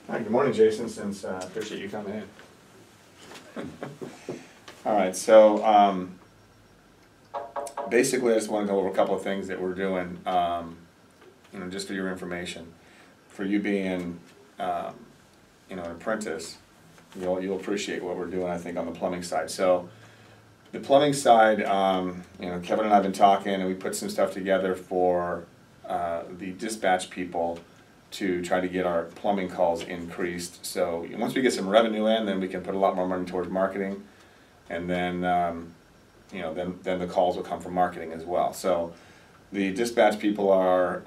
Hi, good morning, Jason, since appreciate you coming in. All right, so basically I just want to go over a couple of things that we're doing, just for your information. For you being, an apprentice, you'll appreciate what we're doing, I think, on the plumbing side. So the plumbing side, Kevin and I have been talking, and we put some stuff together for the dispatch people to try to get our plumbing calls increased. So once we get some revenue in, then we can put a lot more money towards marketing, and then then the calls will come from marketing as well. So the dispatch people are,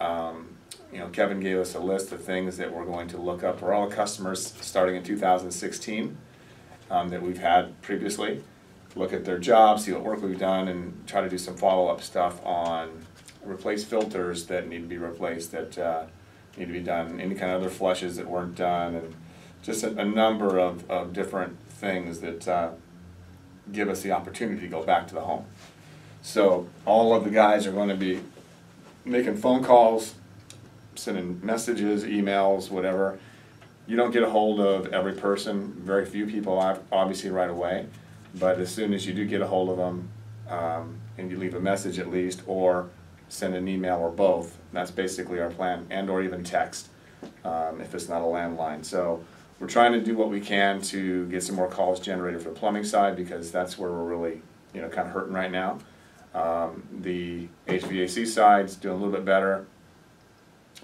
Kevin gave us a list of things that we're going to look up for all the customers starting in 2016 that we've had previously. Look at their jobs, see what work we've done, and try to do some follow-up stuff on replace filters that need to be replaced, that need to be done, any kind of other flushes that weren't done, and just a number of different things that give us the opportunity to go back to the home. So all of the guys are going to be making phone calls, sending messages, emails, whatever. You don't get a hold of every person, very few people obviously right away, but as soon as you do get a hold of them, and you leave a message at least, or send an email or both, that's basically our plan, and or even text if it's not a landline. So we're trying to do what we can to get some more calls generated for the plumbing side, because that's where we're really kind of hurting right now. The HVAC side's doing a little bit better,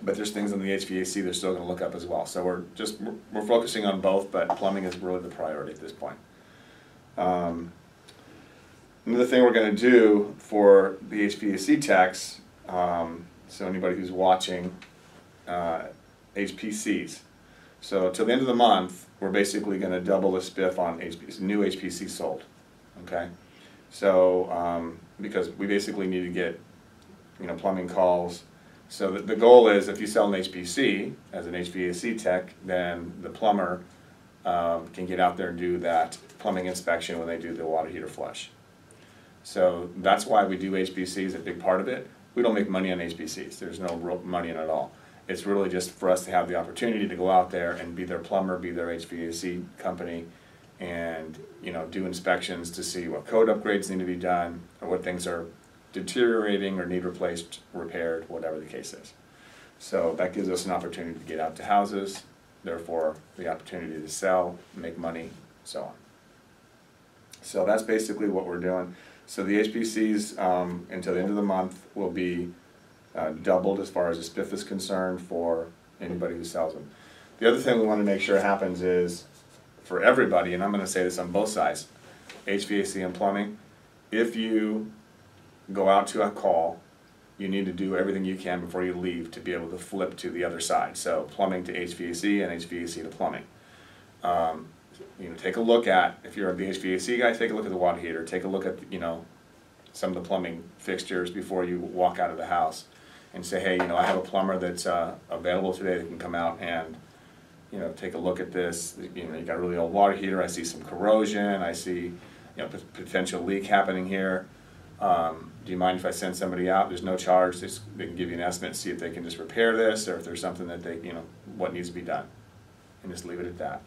but there's things in the HVAC they're still going to look up as well. So we're focusing on both, but plumbing is really the priority at this point. Another thing we're going to do for the HVAC techs, so anybody who's watching, HPCs. So till the end of the month, we're basically going to double the spiff on new HPC sold. Okay, so because we basically need to get plumbing calls. So the goal is, if you sell an HPC as an HVAC tech, then the plumber can get out there and do that plumbing inspection when they do the water heater flush. So that's why we do HPCs, a big part of it. We don't make money on HPCs. There's no real money in it at all. It's really just for us to have the opportunity to go out there and be their plumber, be their HVAC company, and do inspections to see what code upgrades need to be done, or what things are deteriorating or need replaced, repaired, whatever the case is. So that gives us an opportunity to get out to houses, therefore the opportunity to sell, make money, so on. So that's basically what we're doing. So the HPCs until the end of the month will be doubled as far as the spiff is concerned for anybody who sells them. The other thing we want to make sure happens is, for everybody, and I'm going to say this on both sides, HVAC and plumbing, if you go out to a call, you need to do everything you can before you leave to be able to flip to the other side. So plumbing to HVAC and HVAC to plumbing. Take a look at, if you're the HVAC guy, take a look at the water heater, take a look at some of the plumbing fixtures before you walk out of the house, and say, hey, I have a plumber that's available today that can come out and take a look at this. You got a really old water heater, I see some corrosion, I see potential leak happening here. Do you mind if I send somebody out? There's no charge. They can give you an estimate and see if they can just repair this, or if there's something that they, what needs to be done, and just leave it at that.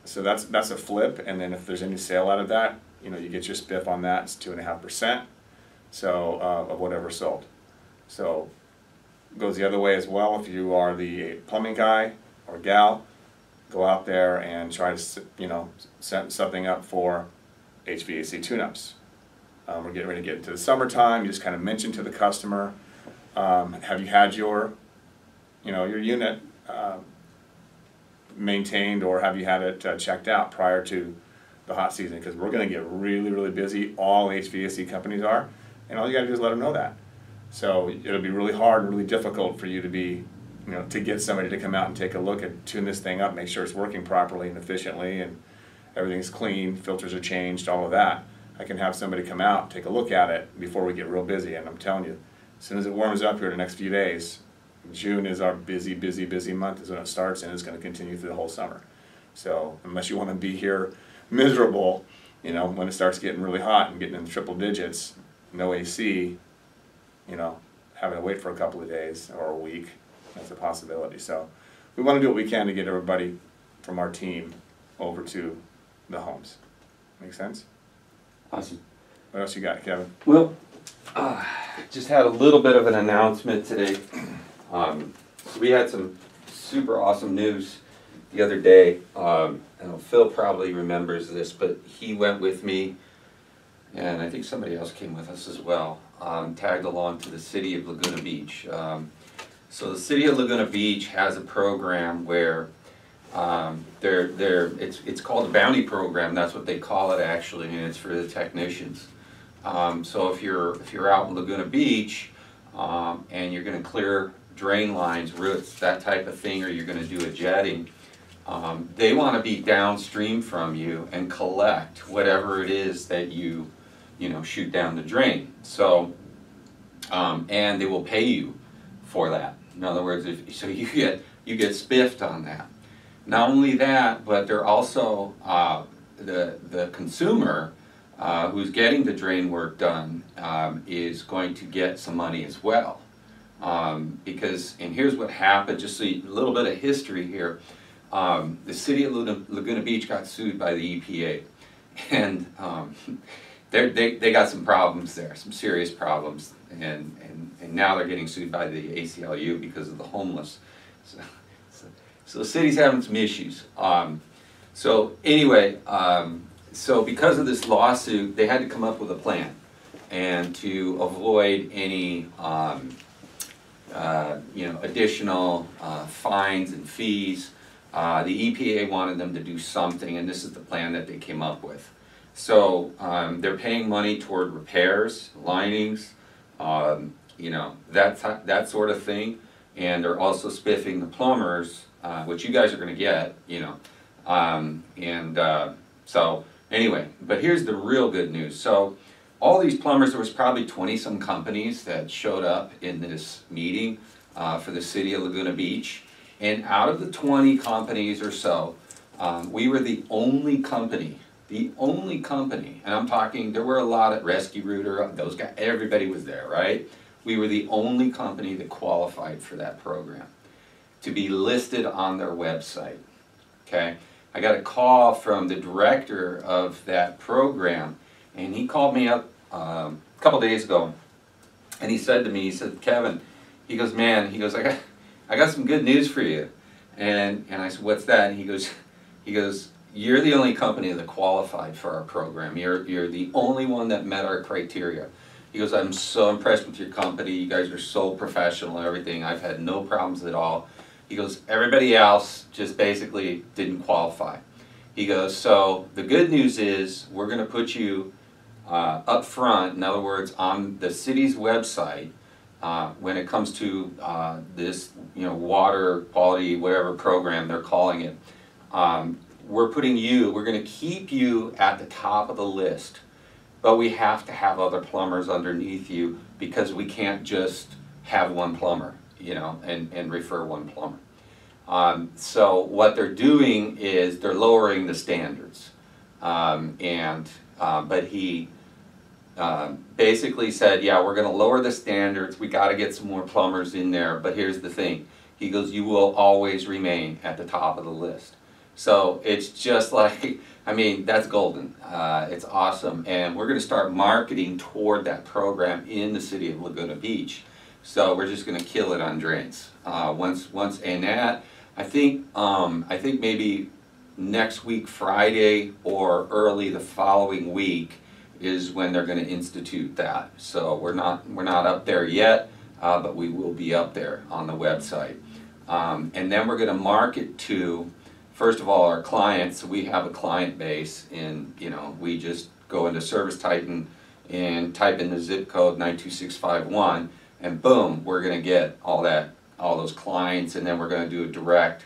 So that's a flip, and then if there's any sale out of that, you get your spiff on that. It's 2.5%, so of whatever sold. So it goes the other way as well. If you are the plumbing guy or gal, go out there and try to set something up for HVAC tune-ups. We're getting ready to get into the summertime. You just kind of mention to the customer, have you had your unit maintained, or have you had it checked out prior to the hot season? Because we're going to get really, really busy. All HVAC companies are, and all you got to do is let them know that. So it'll be really hard and really difficult for you to be, to get somebody to come out and take a look and tune this thing up, make sure it's working properly and efficiently, and everything's clean, filters are changed, all of that. I can have somebody come out, take a look at it before we get real busy, and I'm telling you, as soon as it warms up here the next few days, June is our busy, busy, busy month is when it starts, and it's going to continue through the whole summer. So unless you want to be here miserable, when it starts getting really hot and getting in the triple digits, no AC, having to wait for a couple of days or a week, that's a possibility. So we want to do what we can to get everybody from our team over to the homes. Make sense? Awesome. What else you got, Kevin? Well, just had a little bit of an announcement today. So we had some super awesome news the other day. Phil probably remembers this, but he went with me, and I think somebody else came with us as well, tagged along to the city of Laguna Beach. So the city of Laguna Beach has a program where it's called a bounty program. That's what they call it actually, and it's for the technicians. So if you're out in Laguna Beach and you're going to clear drain lines, roots, that type of thing, or you're going to do a jetting, they want to be downstream from you and collect whatever it is that you shoot down the drain. So and they will pay you for that. In other words, you get spiffed on that. Not only that, but they're also the consumer who's getting the drain work done is going to get some money as well. Because, and here's what happened, just so a little bit of history here. The city of Laguna Beach got sued by the EPA, and they got some problems there, some serious problems, and now they're getting sued by the ACLU because of the homeless. So the city's having some issues. So anyway, so because of this lawsuit, they had to come up with a plan, and to avoid any additional fines and fees, the EPA wanted them to do something, and this is the plan that they came up with. So they're paying money toward repairs, linings, that sort of thing, and they're also spiffing the plumbers, which you guys are going to get, so anyway, but here's the real good news. So all these plumbers, there was probably 20-some companies that showed up in this meeting for the city of Laguna Beach, and out of the 20 companies or so, we were the only company, and I'm talking, there were a lot at Rescue Rooter, those guys, everybody was there, right? We were the only company that qualified for that program to be listed on their website, okay? I got a call from the director of that program, and he called me up a couple days ago, and he said to me, he said, Kevin, he goes, man, he goes, I got some good news for you. And I said, what's that? And he goes, you're the only company that qualified for our program. You're the only one that met our criteria. He goes, I'm so impressed with your company. You guys are so professional and everything. I've had no problems at all. He goes, everybody else just basically didn't qualify. He goes, so the good news is we're going to put you up front, in other words, on the city's website, when it comes to this, water quality, whatever program they're calling it. We're going to keep you at the top of the list, but we have to have other plumbers underneath you because we can't just have one plumber, and refer one plumber. So what they're doing is they're lowering the standards, but he basically said, yeah, we're going to lower the standards, we got to get some more plumbers in there, but here's the thing. He goes, you will always remain at the top of the list. So it's just like, I mean, that's golden. It's awesome, and we're going to start marketing toward that program in the city of Laguna Beach. So we're just going to kill it on drains. And that, I think maybe next week, Friday, or early the following week is when they're going to institute that. So we're not up there yet, but we will be up there on the website. And then we're going to market to, first of all, our clients. We have a client base, and we just go into Service Titan and type in the zip code 92651, and boom, we're going to get all those clients, and then we're going to do a direct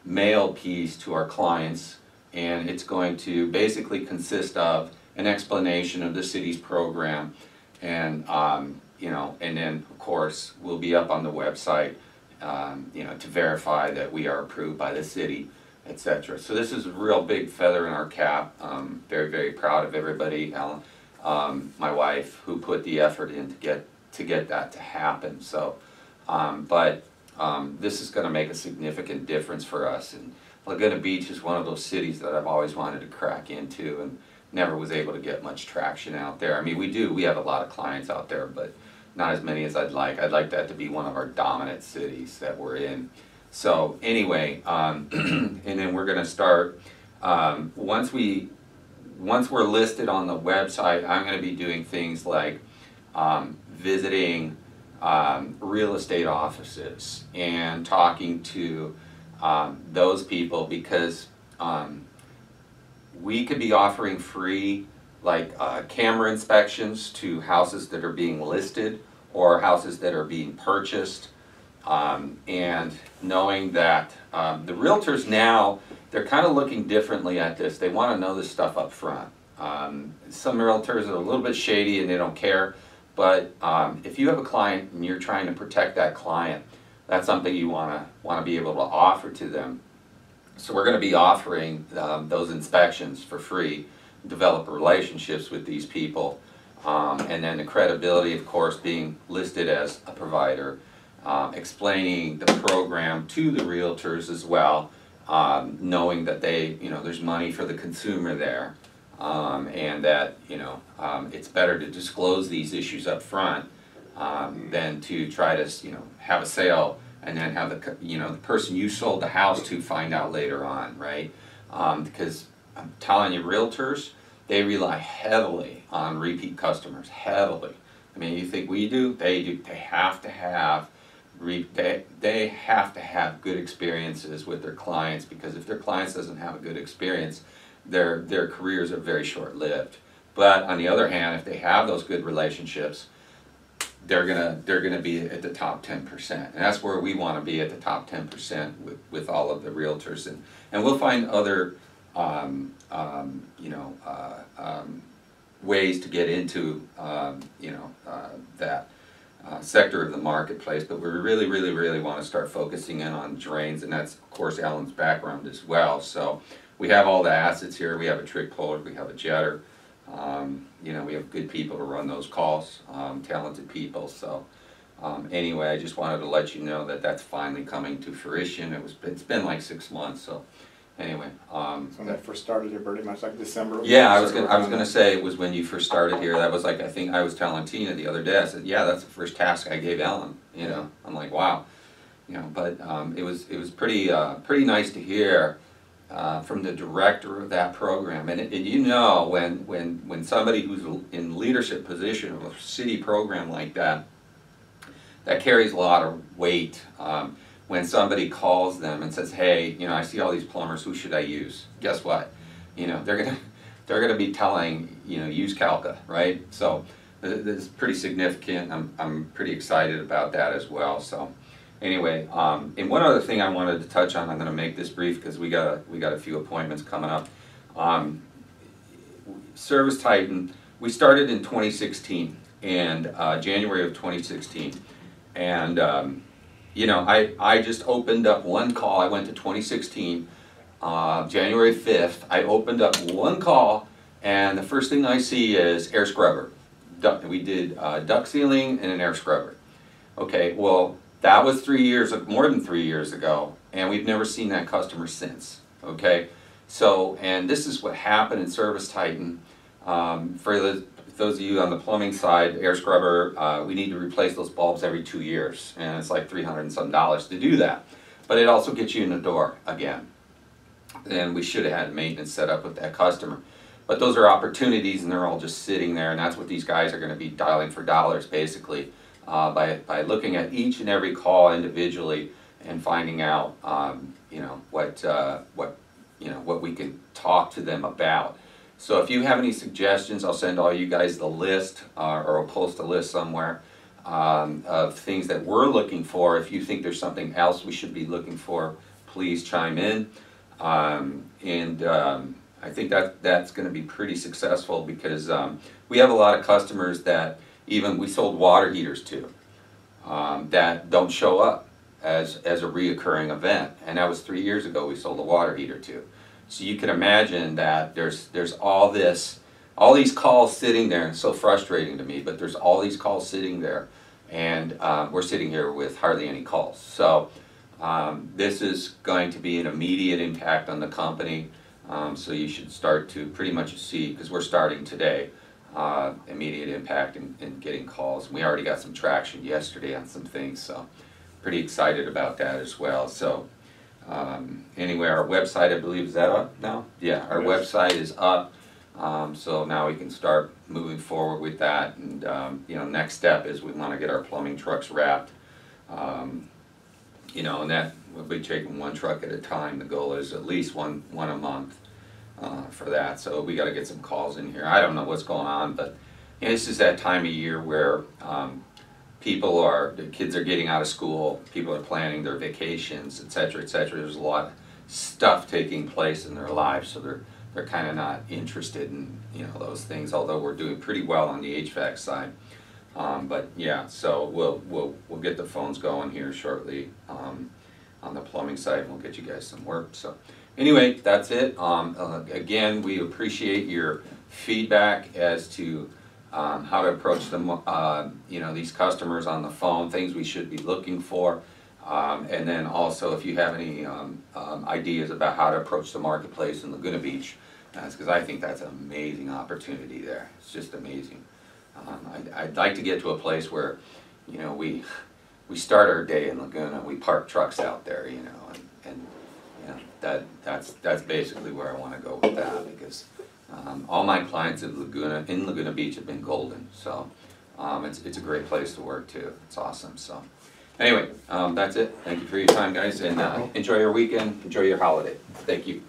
mail piece to our clients, and it's going to basically consist of an explanation of the city's program, and and then of course we'll be up on the website, to verify that we are approved by the city, etc. So this is a real big feather in our cap. Very, very proud of everybody. Ellen, my wife, who put the effort in to get that to happen. So, this is going to make a significant difference for us. And Laguna Beach is one of those cities that I've always wanted to crack into and never was able to get much traction out there. I mean, we have a lot of clients out there, but not as many as I'd like. I'd like that to be one of our dominant cities that we're in. So anyway, and then we're going to start, once we're listed on the website, I'm going to be doing things like visiting real estate offices and talking to those people, because we could be offering free camera inspections to houses that are being listed or houses that are being purchased, and knowing that the realtors now, they're kind of looking differently at this. They want to know this stuff up front. Some realtors are a little bit shady and they don't care, but if you have a client and you're trying to protect that client, that's something you want to be able to offer to them. So we're going to be offering those inspections for free, develop relationships with these people, and then the credibility, of course, being listed as a provider, explaining the program to the realtors as well, knowing that there's money for the consumer there, and that it's better to disclose these issues up front than to try to have a sale and then have the person you sold the house to find out later on, right? Because I'm telling you, realtors, they rely heavily on repeat customers, heavily. I mean, you think we do? They do. They have to have they have to have good experiences with their clients, because if their clients doesn't have a good experience, their careers are very short-lived. But on the other hand, if they have those good relationships, they're gonna be at the top 10%, and that's where we want to be, at the top 10% with all of the realtors, and we'll find other ways to get into that sector of the marketplace. But we really want to start focusing in on drains, and that's of course Alan's background as well. So we have all the assets here. We have a trick puller, we have a jetter. We have good people to run those calls, talented people. So anyway, I just wanted to let you know that that's finally coming to fruition. It's been like 6 months. So anyway, so when that first started here, pretty much like December. Yeah, I was gonna say it was when you first started here. That was like, I think I was telling Tina the other day. I said, yeah, that's the first task I gave Alan. I'm like, wow, But it was pretty nice to hear from the director of that program, and when somebody who's in leadership position of a city program like that carries a lot of weight. When somebody calls them and says, hey, I see all these plumbers, who should I use? Guess what? They're gonna be telling, use Kalka, right? So this is pretty significant. I'm pretty excited about that as well. So anyway, and one other thing I wanted to touch on, I'm going to make this brief because we got a few appointments coming up. Service Titan, we started in 2016, and January of 2016, and I just opened up one call. I went to 2016, January 5th. I opened up one call, and the first thing I see is air scrubber. We did duct sealing and an air scrubber. Okay, well, that was more than 3 years ago, and we've never seen that customer since. Okay, so, and this is what happened in Service Titan. For those of you on the plumbing side, air scrubber, we need to replace those bulbs every 2 years, and it's like $300 and some to do that. But it also gets you in the door again. And we should have had maintenance set up with that customer. But those are opportunities, and they're all just sitting there, and that's what these guys are going to be dialing for dollars, basically. By looking at each and every call individually and finding out, what we can talk to them about. So if you have any suggestions, I'll send all you guys the list, or I'll post a list somewhere of things that we're looking for. If you think there's something else we should be looking for, please chime in. I think that's going to be pretty successful, because we have a lot of customers that even we sold water heaters to, that don't show up as a reoccurring event, and that was 3 years ago we sold a water heater to. So you can imagine that there's all these calls sitting there, and it's so frustrating to me, but there's all these calls sitting there, and we're sitting here with hardly any calls. So this is going to be an immediate impact on the company. So you should start to pretty much see, because we're starting today, immediate impact in getting calls. We already got some traction yesterday on some things, so pretty excited about that as well. So anyway, our website, I believe, is that up now? Yeah, our Yes. website is up. So now we can start moving forward with that, and you know, next step is we want to get our plumbing trucks wrapped. You know, and that we'll be taking one truck at a time. The goal is at least one a month for that. So we got to get some calls in here. I don't know what's going on, but you know, this is that time of year where the kids are getting out of school, people are planning their vacations, etc., etc. There's a lot of stuff taking place in their lives, so they're kind of not interested in, you know, those things. Although we're doing pretty well on the HVAC side. But yeah, so we'll get the phones going here shortly on the plumbing side, and we'll get you guys some work. So anyway, that's it. Again, we appreciate your feedback as to how to approach them, you know, these customers on the phone, things we should be looking for, and then also if you have any ideas about how to approach the marketplace in Laguna Beach, because I think that's an amazing opportunity there. It's just amazing. I'd like to get to a place where, you know, we start our day in Laguna, we park trucks out there, you know, and you know, that's basically where I want to go with that, because all my clients in Laguna Beach have been golden. So it's a great place to work too. It's awesome. So anyway, that's it. Thank you for your time, guys, and enjoy your weekend. Enjoy your holiday. Thank you.